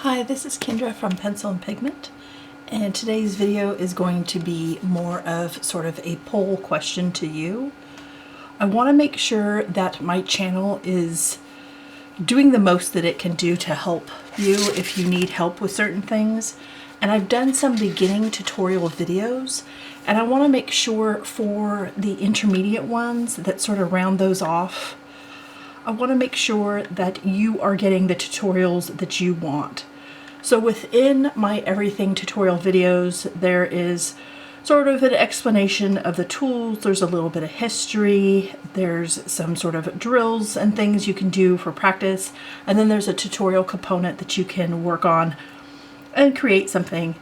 Hi, this is Kendra from Pencil and Pigment, and today's video is going to be more of sort of a poll question to you. I want to make sure that my channel is doing the most that it can do to help you if you need help with certain things. And I've done some beginning tutorial videos, and I want to make sure for the intermediate ones that sort of round those off, I want to make sure that you are getting the tutorials that you want. So within my everything tutorial videos, there is sort of an explanation of the tools, there's a little bit of history, there's some sort of drills and things you can do for practice, and then there's a tutorial component that you can work on and create something.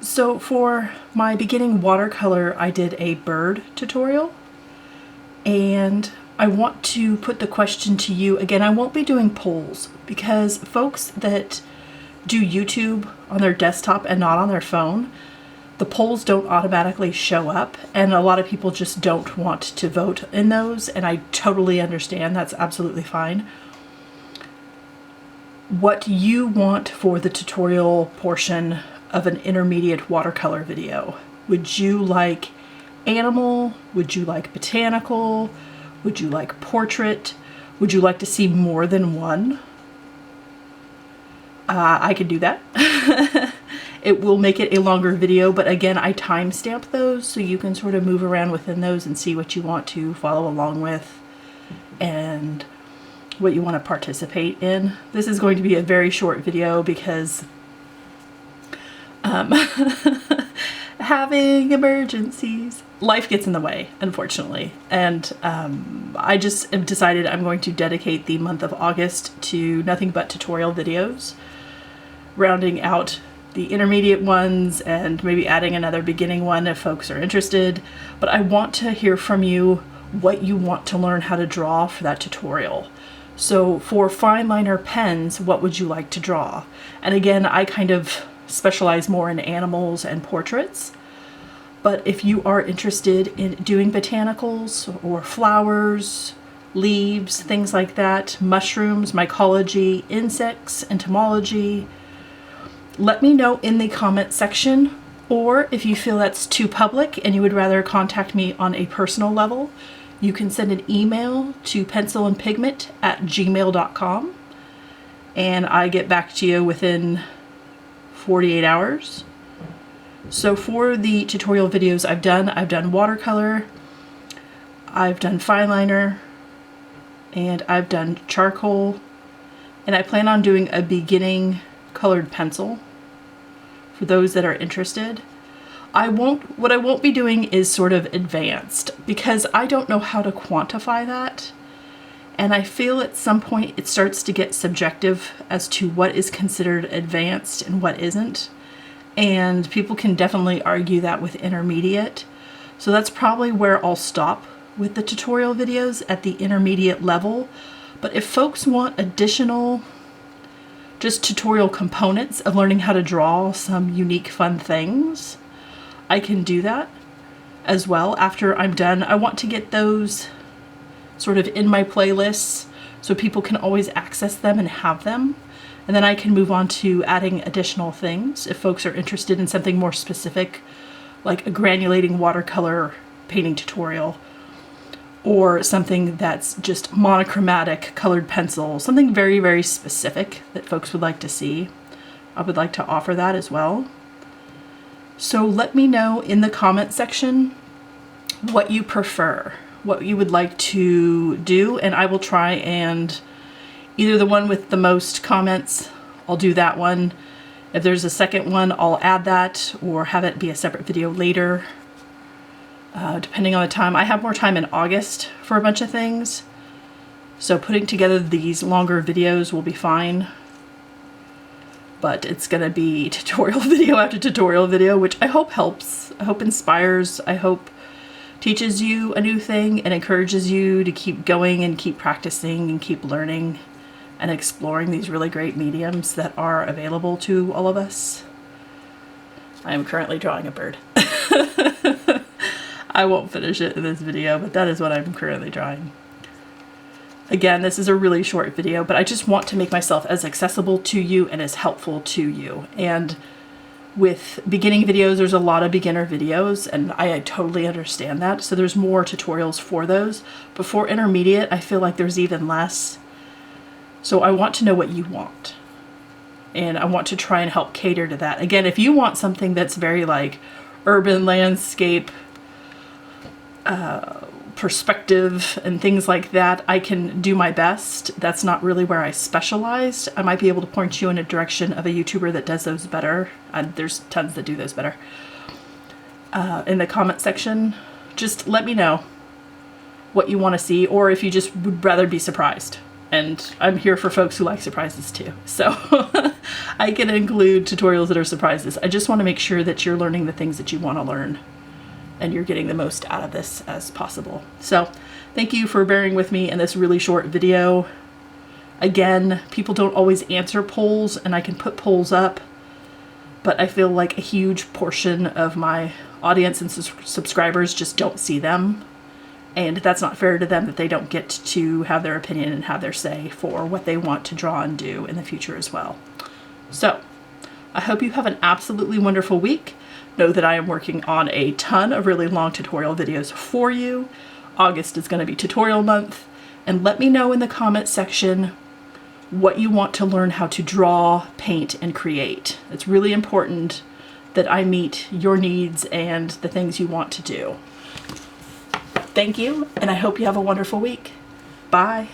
So for my beginning watercolor, I did a bird tutorial, and I want to put the question to you. Again, I won't be doing polls because folks that do YouTube on their desktop and not on their phone, the polls don't automatically show up, and a lot of people just don't want to vote in those, and I totally understand. That's absolutely fine. What you want for the tutorial portion of an intermediate watercolor video. Would you like animal? Would you like botanical? Would you like portrait? Would you like to see more than one? I can do that. It will make it a longer video, but again, I timestamp those so you can sort of move around within those and see what you want to follow along with and what you want to participate in. This is going to be a very short video because having emergencies, life gets in the way, unfortunately. And I just have decided I'm going to dedicate the month of August to nothing but tutorial videos, rounding out the intermediate ones and maybe adding another beginning one if folks are interested. But I want to hear from you what you want to learn how to draw for that tutorial. So for fine liner pens, what would you like to draw? And again, I kind of specialize more in animals and portraits. But if you are interested in doing botanicals or flowers, leaves, things like that, mushrooms, mycology, insects, entomology, let me know in the comment section. Or if you feel that's too public and you would rather contact me on a personal level, you can send an email to pencilandpigment@gmail.com, and I get back to you within 48 hours. So for the tutorial videos I've done watercolor, I've done fine liner, and I've done charcoal, and I plan on doing a beginning colored pencil for those that are interested. What I won't be doing is sort of advanced because I don't know how to quantify that. And I feel at some point it starts to get subjective as to what is considered advanced and what isn't. And people can definitely argue that with intermediate. So that's probably where I'll stop with the tutorial videos, at the intermediate level. But if folks want additional just tutorial components of learning how to draw some unique fun things, I can do that as well after I'm done. I want to get those sort of in my playlists so people can always access them and have them. And then I can move on to adding additional things if folks are interested in something more specific, like a granulating watercolor painting tutorial, or something that's just monochromatic colored pencil, something very, very specific that folks would like to see. I would like to offer that as well. So let me know in the comment section what you prefer, what you would like to do, and I will try and either the one with the most comments, I'll do that one. If there's a second one, I'll add that or have it be a separate video later, depending on the time. I have more time in August for a bunch of things, so putting together these longer videos will be fine. But it's gonna be tutorial video after tutorial video, which I hope helps, I hope inspires, I hope teaches you a new thing and encourages you to keep going and keep practicing and keep learning and exploring these really great mediums that are available to all of us. I am currently drawing a bird. I won't finish it in this video, but that is what I'm currently drawing. Again, this is a really short video, but I just want to make myself as accessible to you and as helpful to you. And with beginning videos, there's a lot of beginner videos, and I totally understand that. So there's more tutorials for those. But for intermediate, I feel like there's even less. So I want to know what you want. And I want to try and help cater to that. Again, if you want something that's very like urban landscape, perspective and things like that, I can do my best. That's not really where I specialized. I might be able to point you in a direction of a YouTuber that does those better. There's tons that do those better. In the comment section, just let me know what you want to see, or if you just would rather be surprised. And I'm here for folks who like surprises too. So I can include tutorials that are surprises. I just want to make sure that you're learning the things that you want to learn, and you're getting the most out of this as possible. So thank you for bearing with me in this really short video. Again, people don't always answer polls, and I can put polls up, but I feel like a huge portion of my audience and subscribers just don't see them. And that's not fair to them that they don't get to have their opinion and have their say for what they want to draw and do in the future as well. So I hope you have an absolutely wonderful week. Know that I am working on a ton of really long tutorial videos for you. August is going to be tutorial month. And let me know in the comment section what you want to learn how to draw, paint, and create. It's really important that I meet your needs and the things you want to do. Thank you, and I hope you have a wonderful week. Bye.